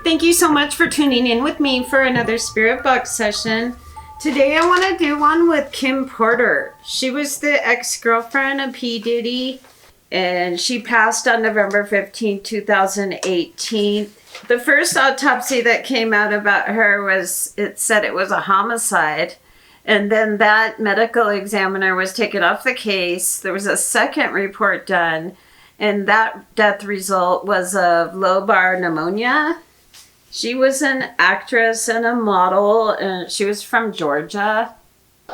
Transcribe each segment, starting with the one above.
Thank you so much for tuning in with me for another Spirit Box session. Today I want to do one with Kim Porter. She was the ex-girlfriend of P. Diddy, and she passed on November 15, 2018. The first autopsy that came out about her it said it was a homicide. And then that medical examiner was taken off the case. There was a second report done, and that death result was of lobar pneumonia. She was an actress and a model, and she was from Georgia.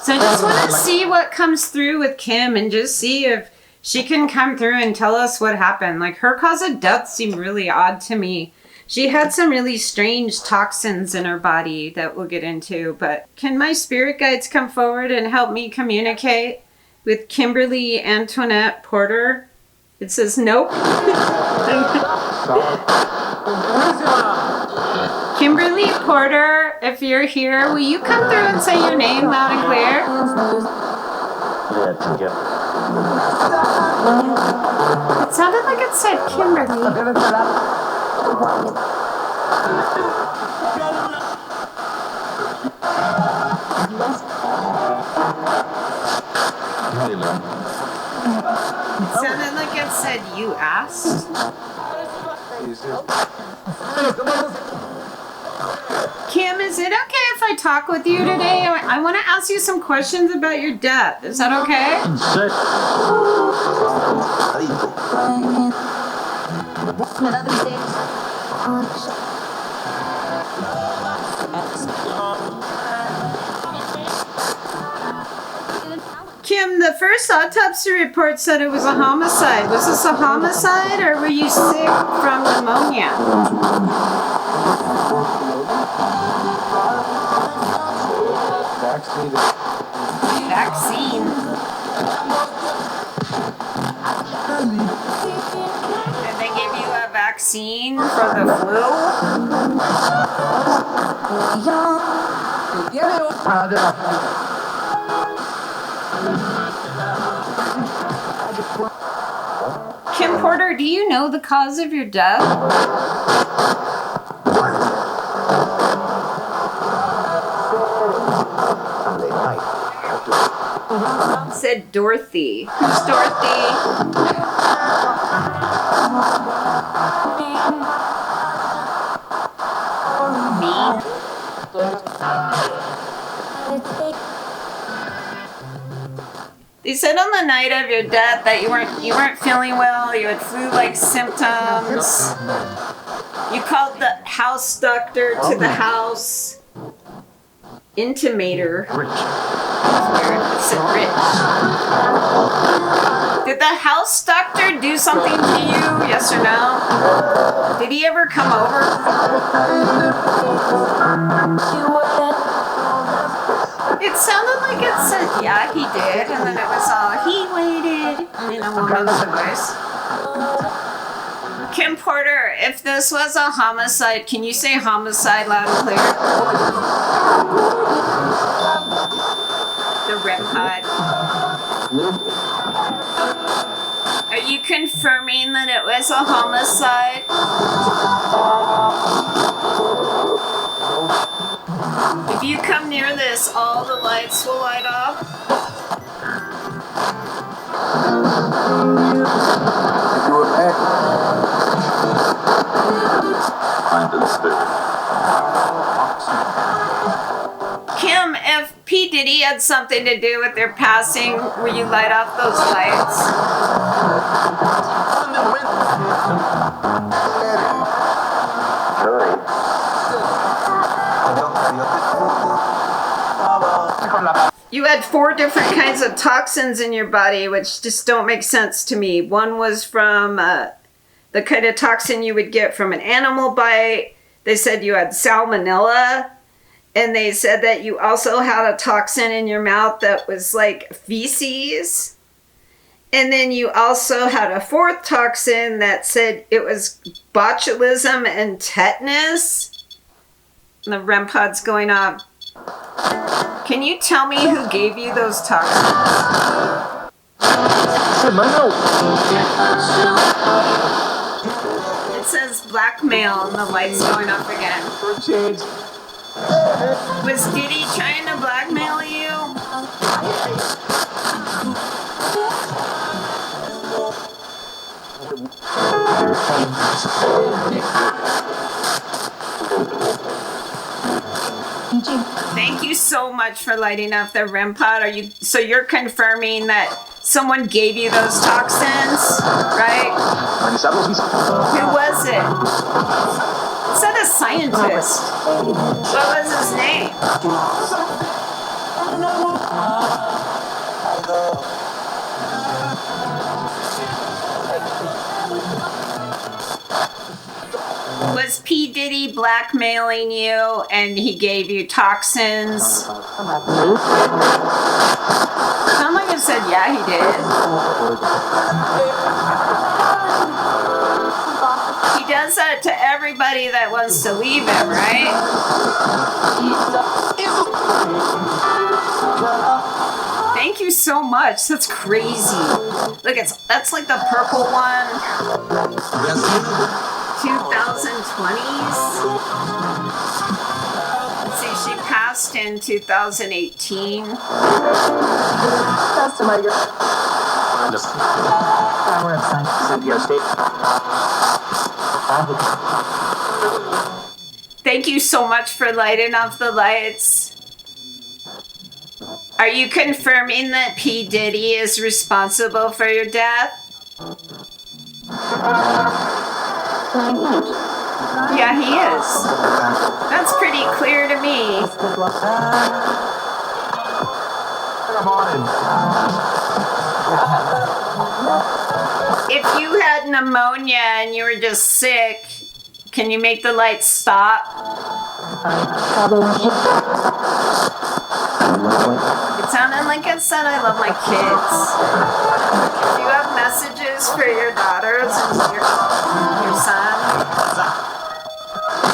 So I just want to see what comes through with Kim and just see if she can come through and tell us what happened. Like, her cause of death seemed really odd to me. She had some really strange toxins in her body that we'll get into, but can my spirit guides come forward and help me communicate with Kimberly Antoinette Porter? It says nope. Kimberly Porter, if you're here, will you come through and say your name loud and clear? It sounded like it said Kimberly. It sounded like it said you asked. Kim, is it okay if I talk with you today? I want to ask you some questions about your death. Is that okay? Kim, the first autopsy report said it was a homicide. Was this a homicide, or were you sick from pneumonia? Vaccine. Did they give you a vaccine for the flu? Kim Porter, do you know the cause of your death? Said Dorothy. Who's Dorothy? Me? They said on the night of your death that you weren't feeling well. You had flu-like symptoms. You called the house doctor to the house. Intimator. Rich. Did the house doctor do something to you? Yes or no? Did he ever come over? It sounded like it said, yeah, he did, and then it was all, he waited, in a woman's voice. Kim Porter, if this was a homicide, can you say homicide loud and clear? The REM pod. Are you confirming that it was a homicide? If you come near this, all the lights will light off. Kim, if P. Diddy had something to do with their passing, will you light off those lights? You had 4 different kinds of toxins in your body, which just don't make sense to me. One was from the kind of toxin you would get from an animal bite. They said you had salmonella. And they said that you also had a toxin in your mouth that was like feces. And then you also had a 4th toxin that said it was botulism and tetanus. And the REM pod's going off. Can you tell me who gave you those toxins? It says blackmail and the lights going off again. Was Diddy trying to blackmail you? Thank you so much for lighting up the REM pod. So you're confirming that someone gave you those toxins, right? Who was it? It said a scientist. What was his name? Was P. Diddy blackmailing you and he gave you toxins? Sound like it said, yeah, he did. He does that to everybody that wants to leave him, right? Thank you so much. That's crazy. Look, that's like the purple one. 2020s. Let's see, she passed in 2018. Thank you so much for lighting up the lights. Are you confirming that P. Diddy is responsible for your death? Yeah, he is. That's pretty clear to me. If you had pneumonia and you were just sick, can you make the lights stop? It sounded like it said, I love my kids. Do you have messages for your daughters and your son?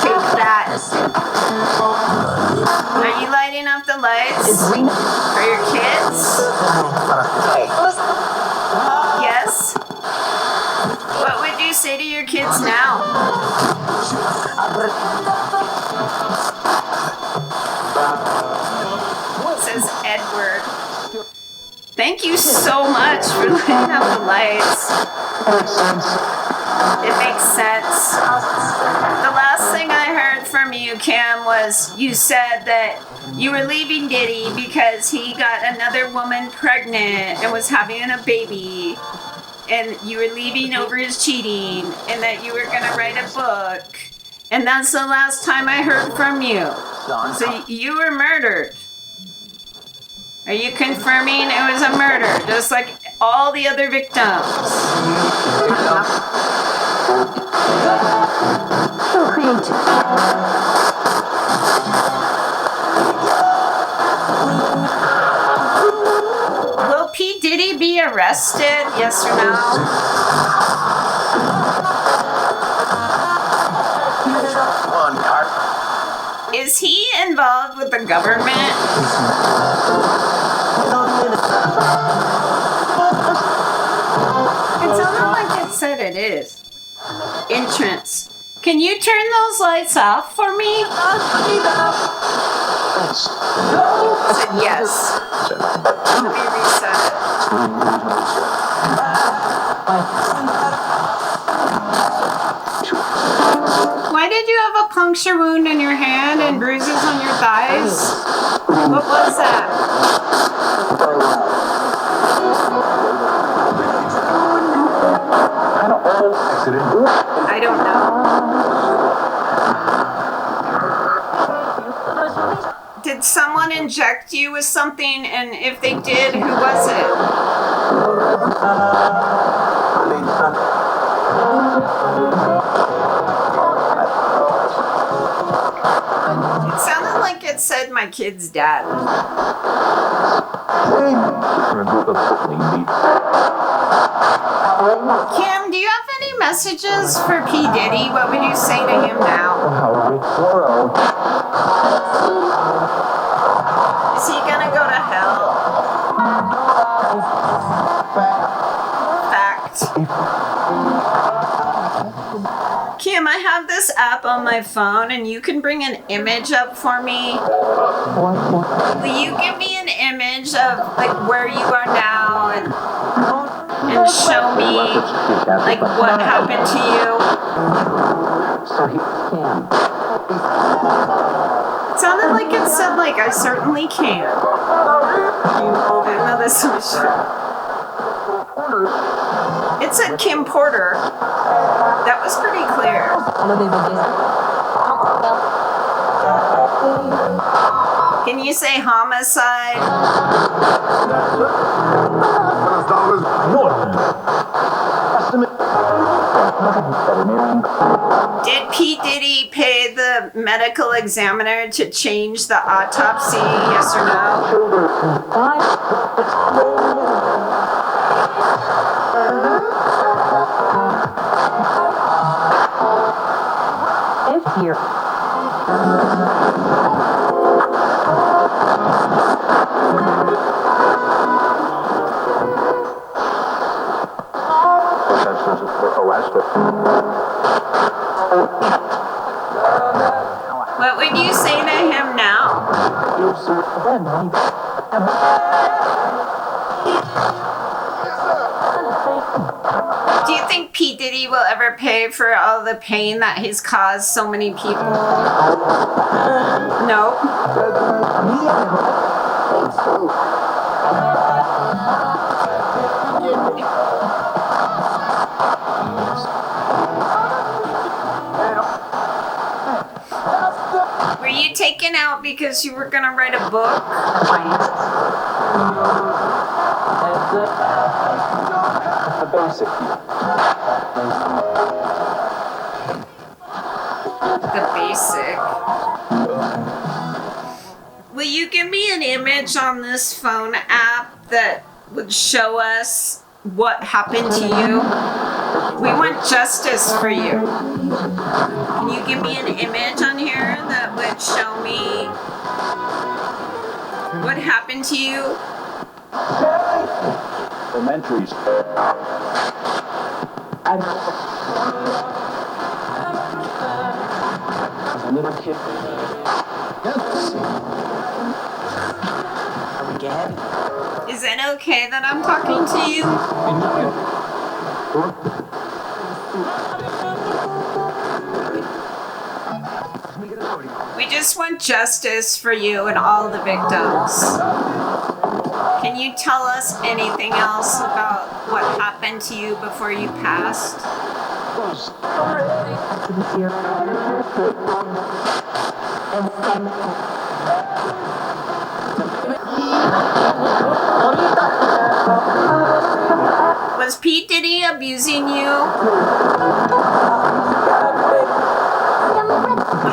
Take that. Are you lighting up the lights for your kids? Yes? What would you say to your kids now? It says Edward. Thank you so much for lighting up the lights. It makes sense. The last thing I heard from you, Cam, was you said that you were leaving Diddy because he got another woman pregnant and was having a baby. And you were leaving over his cheating, and that you were going to write a book. And that's the last time I heard from you. So you were murdered. Are you confirming it was a murder, just like all the other victims? So creative. Will P. Diddy be arrested? Yes or no? Is he involved with the government? It sounded like it said it is. Entrance. Can you turn those lights off for me? It said yes. Let me reset it. Why did you have a puncture wound in your hand and bruises on your thighs? What was that? I don't know. Did someone inject you with something? And if they did, who was it? It sounded like it said my kid's dad. Kim, do you have any messages for P. Diddy? What would you say to him now? Is he gonna go to hell? Fact. Kim, I I have this app on my phone and you can bring an image up for me. Will you give me an image of like where you are now and show me like what happened to you? So he can. It sounded like it said like I certainly can. I know this was It said Kim Porter. That was pretty clear. Can you say homicide? Did P. Diddy pay the medical examiner to change the autopsy, yes or no? It's here. What would you say to him now? Do you think P. Diddy will ever pay for all the pain that he's caused so many people? No. Were you taken out because you were gonna write a book? The basic. The basic. Will you give me an image on this phone app that would show us what happened to you? We want justice for you. Can you give me an image on here that would show me what happened to you? Elementaries. As a little kid. Are we gay? Is it okay that I'm talking to you? We just want justice for you and all the victims. Can you tell us anything else about what happened to you before you passed? Was Pete Diddy abusing you?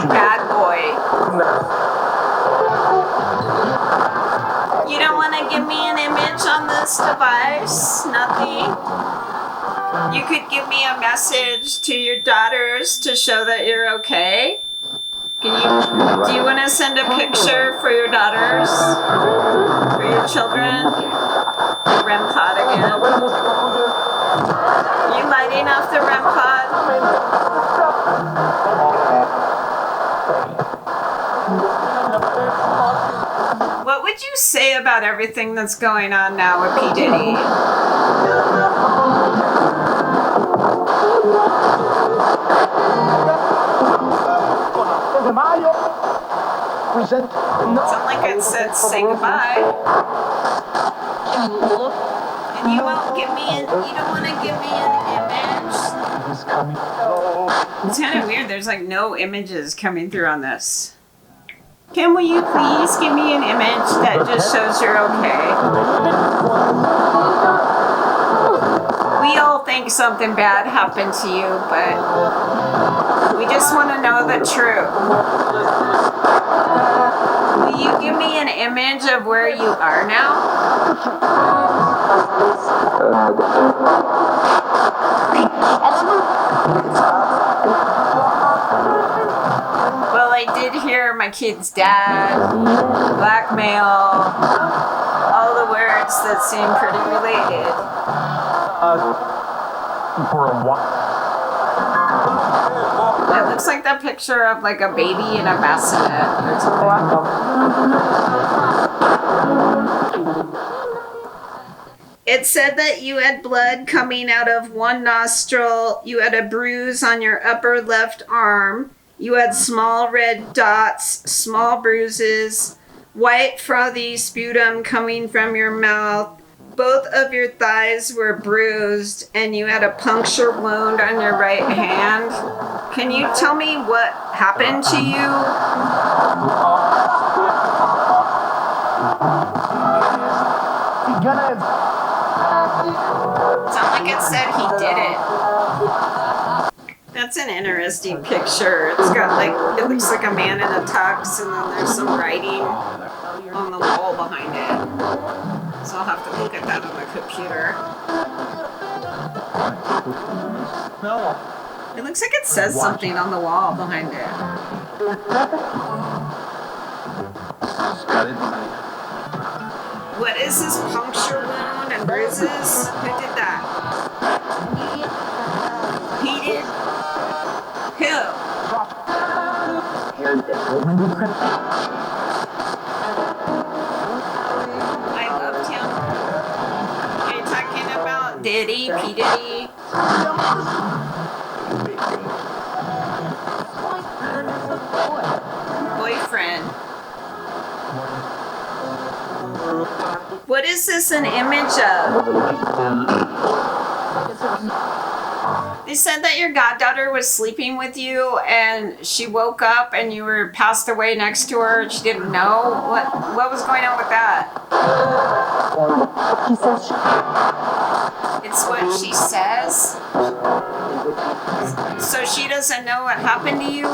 Bad boy. You don't want to give me an image on this device? Nothing? You could give me a message to your daughters to show that you're okay? Do you want to send a picture for your daughters? For your children? The REM pod again. Are you lighting off the REM pod? What would you say about everything that's going on now with P. Diddy? Sound like it said say goodbye. And you won't give me you don't want to give me an image? It's kind of weird. There's like no images coming through on this. Kim, will you please give me an image that just shows you're okay? We all think something bad happened to you, but we just want to know the truth. Will you give me an image of where you are now? Well, I did hear my kid's dad, blackmail, all the words that seem pretty related. For a while. It looks like the picture of like a baby in a bassinet or something. It said that you had blood coming out of one nostril, you had a bruise on your upper left arm, you had small red dots, small bruises, white frothy sputum coming from your mouth, both of your thighs were bruised, and you had a puncture wound on your right hand. Can you tell me what happened to you? Sound like it said he did it. That's an interesting picture. It's got like, it looks like a man in a tux, and then there's some writing on the wall behind it. So I'll have to look at that on the computer. It looks like it says something on the wall behind it. What is this puncture wound and bruises? Who did that? He did? Who? I loved him. Are you talking about Diddy? P. Diddy? Boyfriend. What is this an image of? They said that your goddaughter was sleeping with you and she woke up and you were passed away next to her and she didn't know? What was going on with that? It's what she says? So she doesn't know what happened to you?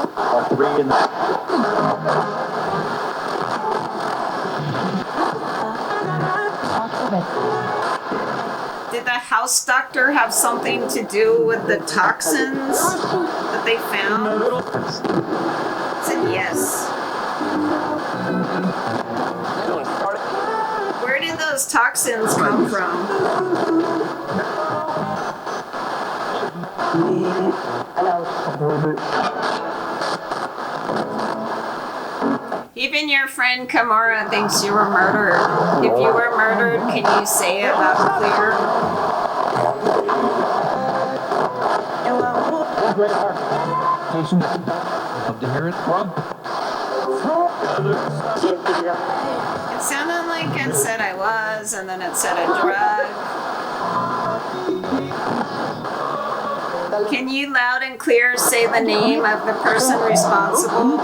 Did the house doctor have something to do with the toxins that they found? I said yes. Where did those toxins come from? Even your friend Kamara thinks you were murdered. If you were murdered, can you say it loud and clear? It sounded like it said I was, and then it said a drug. Can you loud and clear say the name of the person responsible?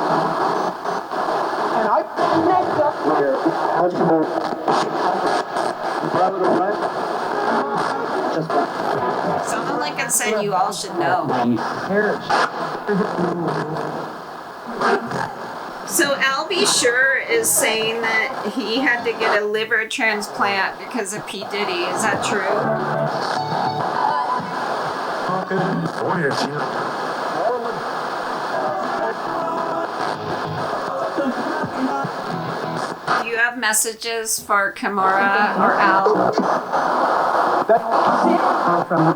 Sounded like it said you all should know. So Albie Sure is saying that he had to get a liver transplant because of P. Diddy. Is that true? Do you have messages for Kimura or Al? From him.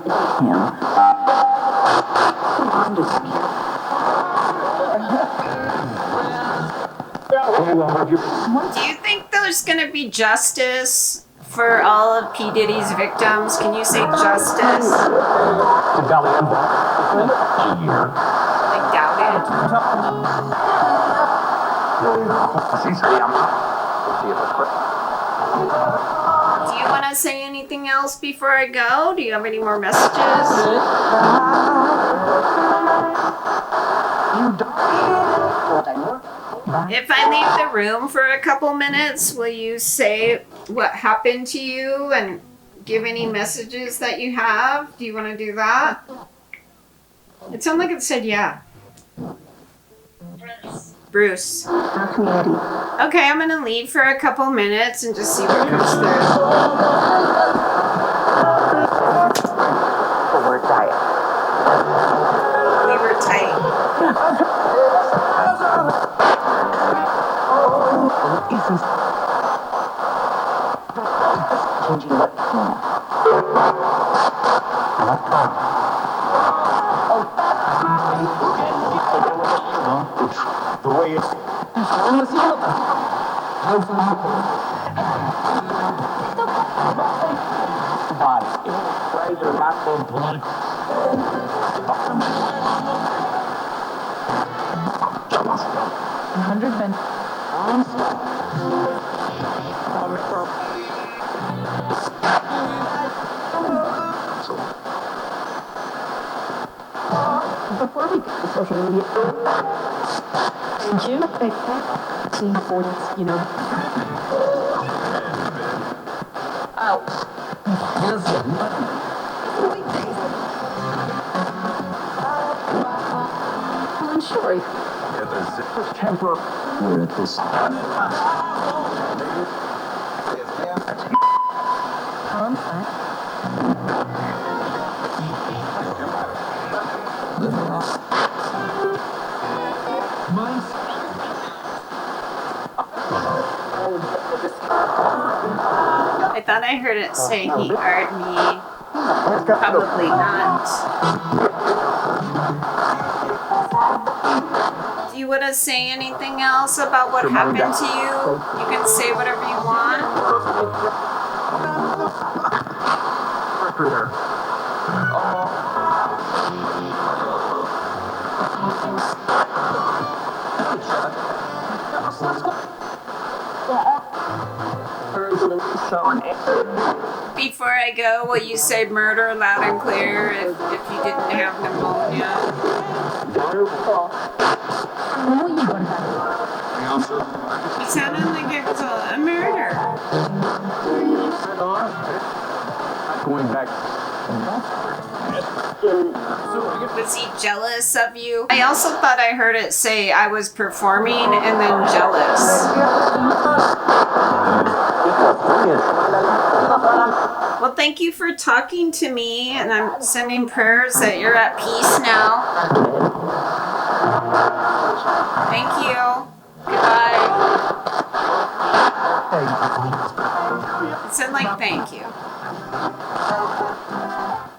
Do you think there's going to be justice for all of P. Diddy's victims? Can you say justice? Like doubt it? Do you want to say anything else before I go? Do you have any more messages? If I leave the room for a couple minutes, will you say what happened to you and give any messages that you have? Do you want to do that? It sounded like it said yeah. Bruce. Okay, I'm going to leave for a couple minutes and just see what comes through. We're tight. We were tight. Before we get to social media, did you see Ford's, I'm sorry. Temper. We're at this. I thought I heard it say he heard me. Probably not. Do you want to say anything else about what happened to you? You can say whatever you want. Before I go, will you say murder loud and clear if you didn't have pneumonia? It sounded like it was a murder. Going back. Was he jealous of you? I also thought I heard it say I was performing and then jealous. Well, thank you for talking to me, and I'm sending prayers that you're at peace now. Thank you. Goodbye. It said like thank you.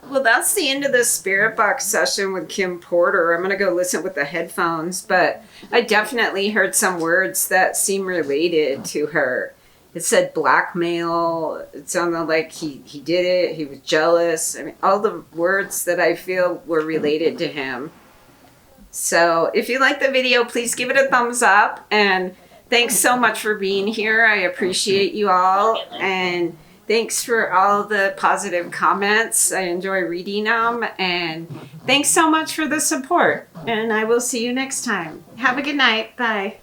Well, that's the end of the spirit box session with Kim Porter. I'm going to go listen with the headphones, but I definitely heard some words that seem related to her. It said blackmail. It sounded like he did it. He was jealous. I mean, all the words that I feel were related to him. So if you like the video, please give it a thumbs up. And thanks so much for being here. I appreciate you all. And thanks for all the positive comments. I enjoy reading them. And thanks so much for the support. And I will see you next time. Have a good night. Bye.